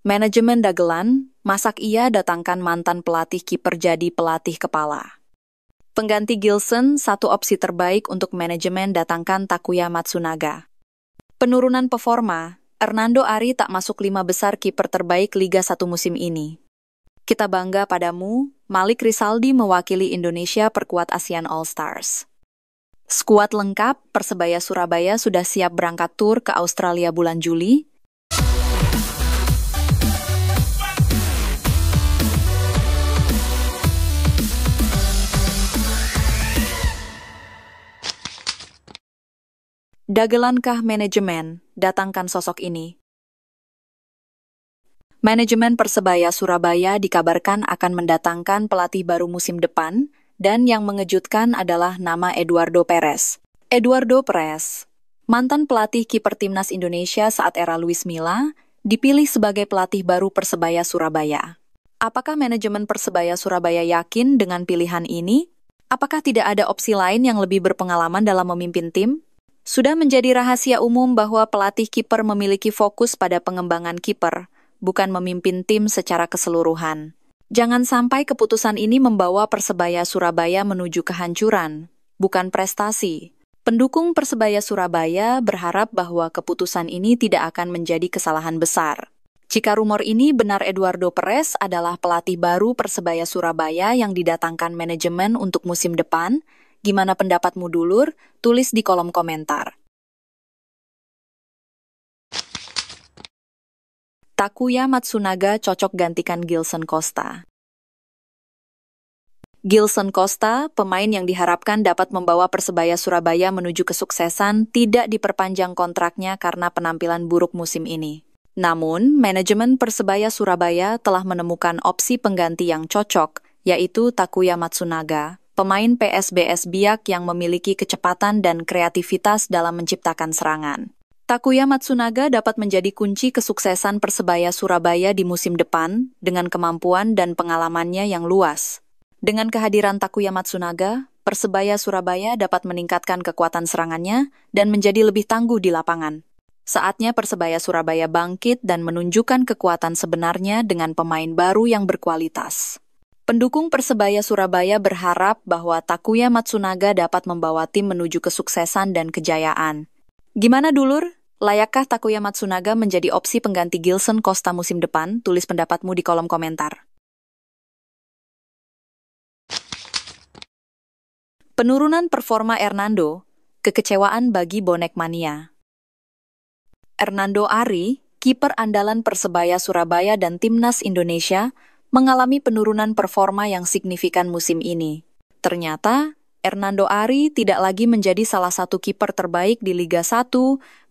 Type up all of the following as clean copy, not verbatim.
Manajemen dagelan, masak ia datangkan mantan pelatih kiper jadi pelatih kepala. Pengganti Gilson, satu opsi terbaik untuk manajemen datangkan Takuya Matsunaga. Penurunan performa, Hernando Ari tak masuk 5 besar kiper terbaik Liga 1 musim ini. Kita bangga padamu, Malik Rizaldi mewakili Indonesia perkuat ASEAN All-Stars. Skuad lengkap, Persebaya Surabaya sudah siap berangkat tur ke Australia bulan Juli. Dagelankah manajemen, datangkan sosok ini. Manajemen Persebaya Surabaya dikabarkan akan mendatangkan pelatih baru musim depan, dan yang mengejutkan adalah nama Eduardo Perez. Eduardo Perez, mantan pelatih kiper timnas Indonesia saat era Luis Milla, dipilih sebagai pelatih baru Persebaya Surabaya. Apakah manajemen Persebaya Surabaya yakin dengan pilihan ini? Apakah tidak ada opsi lain yang lebih berpengalaman dalam memimpin tim? Sudah menjadi rahasia umum bahwa pelatih kiper memiliki fokus pada pengembangan kiper, bukan memimpin tim secara keseluruhan. Jangan sampai keputusan ini membawa Persebaya Surabaya menuju kehancuran, bukan prestasi. Pendukung Persebaya Surabaya berharap bahwa keputusan ini tidak akan menjadi kesalahan besar. Jika rumor ini benar, Eduardo Perez adalah pelatih baru Persebaya Surabaya yang didatangkan manajemen untuk musim depan. Gimana pendapatmu, dulur? Tulis di kolom komentar. Takuya Matsunaga cocok gantikan Gilson Costa. Gilson Costa, pemain yang diharapkan dapat membawa Persebaya Surabaya menuju kesuksesan, tidak diperpanjang kontraknya karena penampilan buruk musim ini. Namun, manajemen Persebaya Surabaya telah menemukan opsi pengganti yang cocok, yaitu Takuya Matsunaga, pemain PSBS Biak yang memiliki kecepatan dan kreativitas dalam menciptakan serangan. Takuya Matsunaga dapat menjadi kunci kesuksesan Persebaya Surabaya di musim depan dengan kemampuan dan pengalamannya yang luas. Dengan kehadiran Takuya Matsunaga, Persebaya Surabaya dapat meningkatkan kekuatan serangannya dan menjadi lebih tangguh di lapangan. Saatnya Persebaya Surabaya bangkit dan menunjukkan kekuatan sebenarnya dengan pemain baru yang berkualitas. Pendukung Persebaya Surabaya berharap bahwa Takuya Matsunaga dapat membawa tim menuju kesuksesan dan kejayaan. Gimana, dulur? Layakkah Takuya Matsunaga menjadi opsi pengganti Gilson Costa musim depan? Tulis pendapatmu di kolom komentar. Penurunan performa Hernando, kekecewaan bagi bonek mania. Hernando Ari, kiper andalan Persebaya Surabaya dan Timnas Indonesia, mengalami penurunan performa yang signifikan musim ini. Ternyata, Hernando Ari tidak lagi menjadi salah satu kiper terbaik di Liga 1,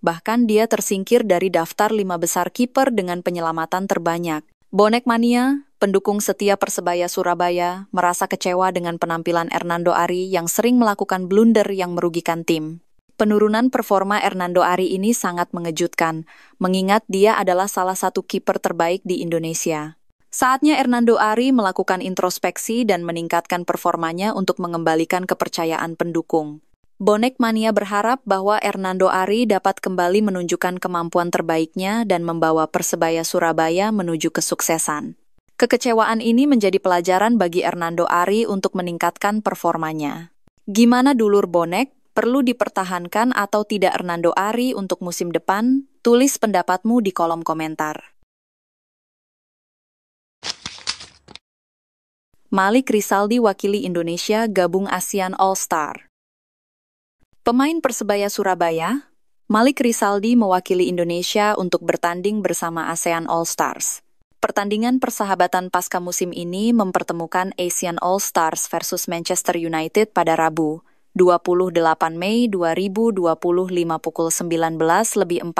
bahkan dia tersingkir dari daftar 5 besar kiper dengan penyelamatan terbanyak. Bonek mania, pendukung setia Persebaya Surabaya, merasa kecewa dengan penampilan Hernando Ari yang sering melakukan blunder yang merugikan tim. Penurunan performa Hernando Ari ini sangat mengejutkan, mengingat dia adalah salah satu kiper terbaik di Indonesia. Saatnya Hernando Ari melakukan introspeksi dan meningkatkan performanya untuk mengembalikan kepercayaan pendukung. Bonek mania berharap bahwa Hernando Ari dapat kembali menunjukkan kemampuan terbaiknya dan membawa Persebaya Surabaya menuju kesuksesan. Kekecewaan ini menjadi pelajaran bagi Hernando Ari untuk meningkatkan performanya. Gimana, dulur bonek? Perlu dipertahankan atau tidak Hernando Ari untuk musim depan? Tulis pendapatmu di kolom komentar. Malik Rizaldi wakili Indonesia gabung ASEAN All-Star. Pemain Persebaya Surabaya, Malik Rizaldi mewakili Indonesia untuk bertanding bersama ASEAN All-Stars. Pertandingan persahabatan pasca musim ini mempertemukan ASEAN All-Stars versus Manchester United pada Rabu, 28 Mei 2025 pukul 19.45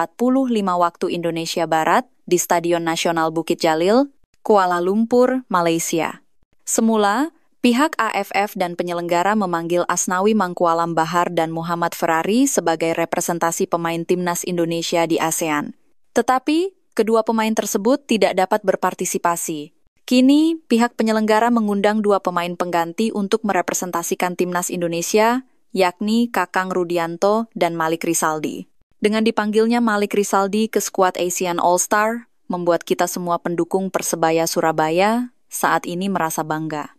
waktu Indonesia Barat di Stadion Nasional Bukit Jalil, Kuala Lumpur, Malaysia. Semula, pihak AFF dan penyelenggara memanggil Asnawi Mangkualam Bahar dan Muhammad Ferrari sebagai representasi pemain timnas Indonesia di ASEAN. Tetapi, kedua pemain tersebut tidak dapat berpartisipasi. Kini, pihak penyelenggara mengundang 2 pemain pengganti untuk merepresentasikan timnas Indonesia, yakni Kakang Rudianto dan Malik Rizaldi. Dengan dipanggilnya Malik Rizaldi ke skuad ASEAN All-Star, membuat kita semua pendukung Persebaya Surabaya saat ini merasa bangga.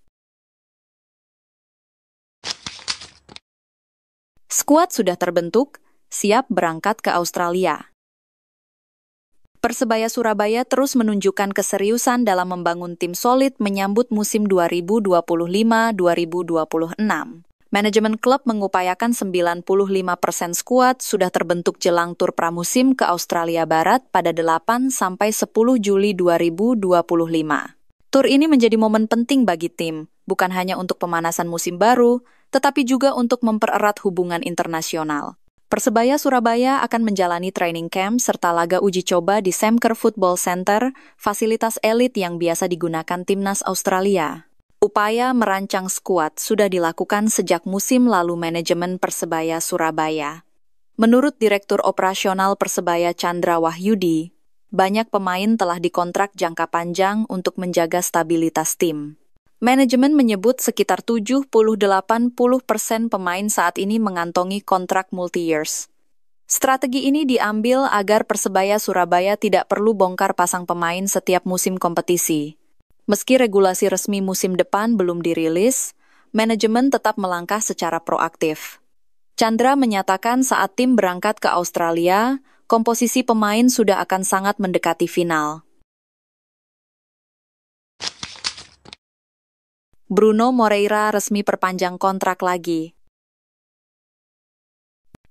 Skuad sudah terbentuk, siap berangkat ke Australia. Persebaya Surabaya terus menunjukkan keseriusan dalam membangun tim solid menyambut musim 2025-2026. Manajemen klub mengupayakan 95% skuad sudah terbentuk jelang tur pramusim ke Australia Barat pada 8-10 Juli 2025. Tur ini menjadi momen penting bagi tim, bukan hanya untuk pemanasan musim baru, tetapi juga untuk mempererat hubungan internasional. Persebaya Surabaya akan menjalani training camp serta laga uji coba di Semker Football Center, fasilitas elit yang biasa digunakan timnas Australia. Upaya merancang skuad sudah dilakukan sejak musim lalu manajemen Persebaya Surabaya. Menurut Direktur Operasional Persebaya Chandra Wahyudi, banyak pemain telah dikontrak jangka panjang untuk menjaga stabilitas tim. Manajemen menyebut sekitar 70-80% pemain saat ini mengantongi kontrak multi-years. Strategi ini diambil agar Persebaya Surabaya tidak perlu bongkar pasang pemain setiap musim kompetisi. Meski regulasi resmi musim depan belum dirilis, manajemen tetap melangkah secara proaktif. Chandra menyatakan saat tim berangkat ke Australia, komposisi pemain sudah akan sangat mendekati final. Bruno Moreira resmi perpanjang kontrak lagi.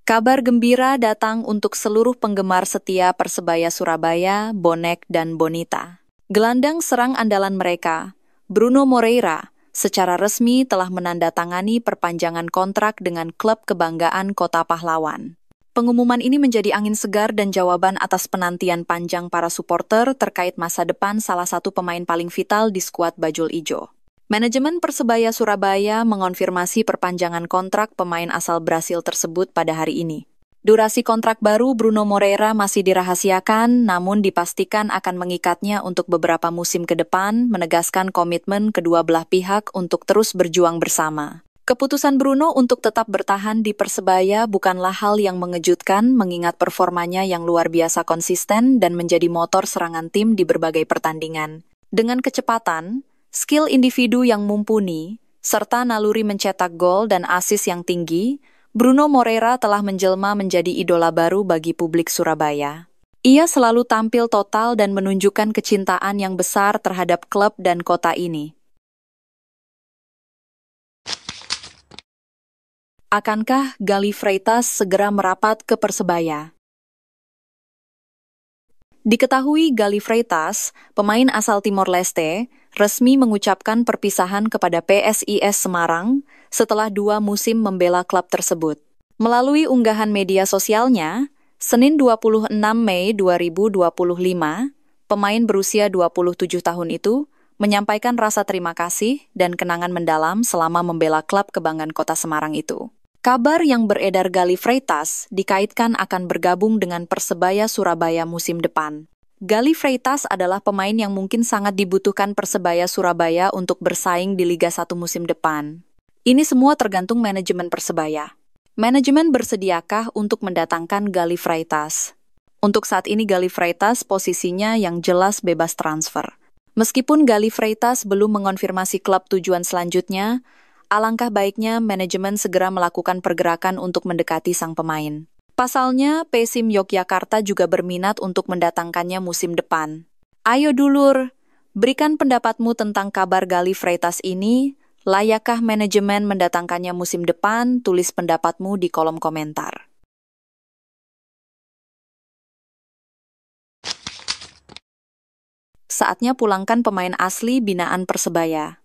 Kabar gembira datang untuk seluruh penggemar setia Persebaya Surabaya, Bonek, dan Bonita. Gelandang serang andalan mereka, Bruno Moreira, secara resmi telah menandatangani perpanjangan kontrak dengan klub kebanggaan Kota Pahlawan. Pengumuman ini menjadi angin segar dan jawaban atas penantian panjang para supporter terkait masa depan salah satu pemain paling vital di skuad Bajul Ijo. Manajemen Persebaya Surabaya mengonfirmasi perpanjangan kontrak pemain asal Brasil tersebut pada hari ini. Durasi kontrak baru Bruno Moreira masih dirahasiakan, namun dipastikan akan mengikatnya untuk beberapa musim ke depan, menegaskan komitmen kedua belah pihak untuk terus berjuang bersama. Keputusan Bruno untuk tetap bertahan di Persebaya bukanlah hal yang mengejutkan mengingat performanya yang luar biasa konsisten dan menjadi motor serangan tim di berbagai pertandingan. Dengan kecepatan, skill individu yang mumpuni, serta naluri mencetak gol dan assist yang tinggi, Bruno Moreira telah menjelma menjadi idola baru bagi publik Surabaya. Ia selalu tampil total dan menunjukkan kecintaan yang besar terhadap klub dan kota ini. Akankah Gali Freitas segera merapat ke Persebaya? Diketahui Gali Freitas, pemain asal Timor Leste, resmi mengucapkan perpisahan kepada PSIS Semarang setelah 2 musim membela klub tersebut. Melalui unggahan media sosialnya, Senin 26 Mei 2025, pemain berusia 27 tahun itu menyampaikan rasa terima kasih dan kenangan mendalam selama membela klub kebanggaan Kota Semarang itu. Kabar yang beredar Gali Freitas dikaitkan akan bergabung dengan Persebaya Surabaya musim depan. Gali Freitas adalah pemain yang mungkin sangat dibutuhkan Persebaya Surabaya untuk bersaing di Liga 1 musim depan. Ini semua tergantung manajemen Persebaya. Manajemen bersediakah untuk mendatangkan Gali Freitas? Untuk saat ini Gali Freitas posisinya yang jelas bebas transfer. Meskipun Gali Freitas belum mengonfirmasi klub tujuan selanjutnya, alangkah baiknya manajemen segera melakukan pergerakan untuk mendekati sang pemain. Pasalnya, Persim Yogyakarta juga berminat untuk mendatangkannya musim depan. Ayo dulur, berikan pendapatmu tentang kabar Gali Freitas ini. Layakkah manajemen mendatangkannya musim depan? Tulis pendapatmu di kolom komentar. Saatnya pulangkan pemain asli binaan Persebaya.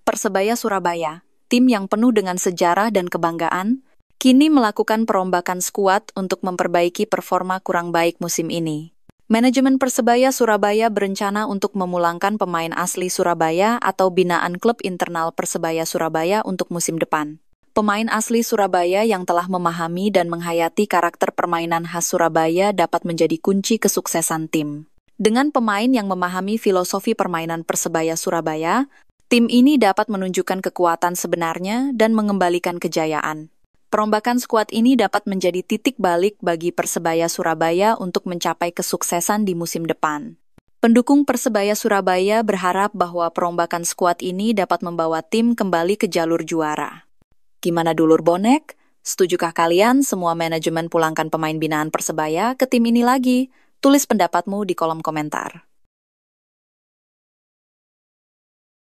Persebaya Surabaya, tim yang penuh dengan sejarah dan kebanggaan, kini melakukan perombakan skuad untuk memperbaiki performa kurang baik musim ini. Manajemen Persebaya Surabaya berencana untuk memulangkan pemain asli Surabaya atau binaan klub internal Persebaya Surabaya untuk musim depan. Pemain asli Surabaya yang telah memahami dan menghayati karakter permainan khas Surabaya dapat menjadi kunci kesuksesan tim. Dengan pemain yang memahami filosofi permainan Persebaya Surabaya, tim ini dapat menunjukkan kekuatan sebenarnya dan mengembalikan kejayaan. Perombakan skuad ini dapat menjadi titik balik bagi Persebaya Surabaya untuk mencapai kesuksesan di musim depan. Pendukung Persebaya Surabaya berharap bahwa perombakan skuad ini dapat membawa tim kembali ke jalur juara. Gimana dulur bonek? Setujukah kalian semua manajemen pulangkan pemain binaan Persebaya ke tim ini lagi? Tulis pendapatmu di kolom komentar.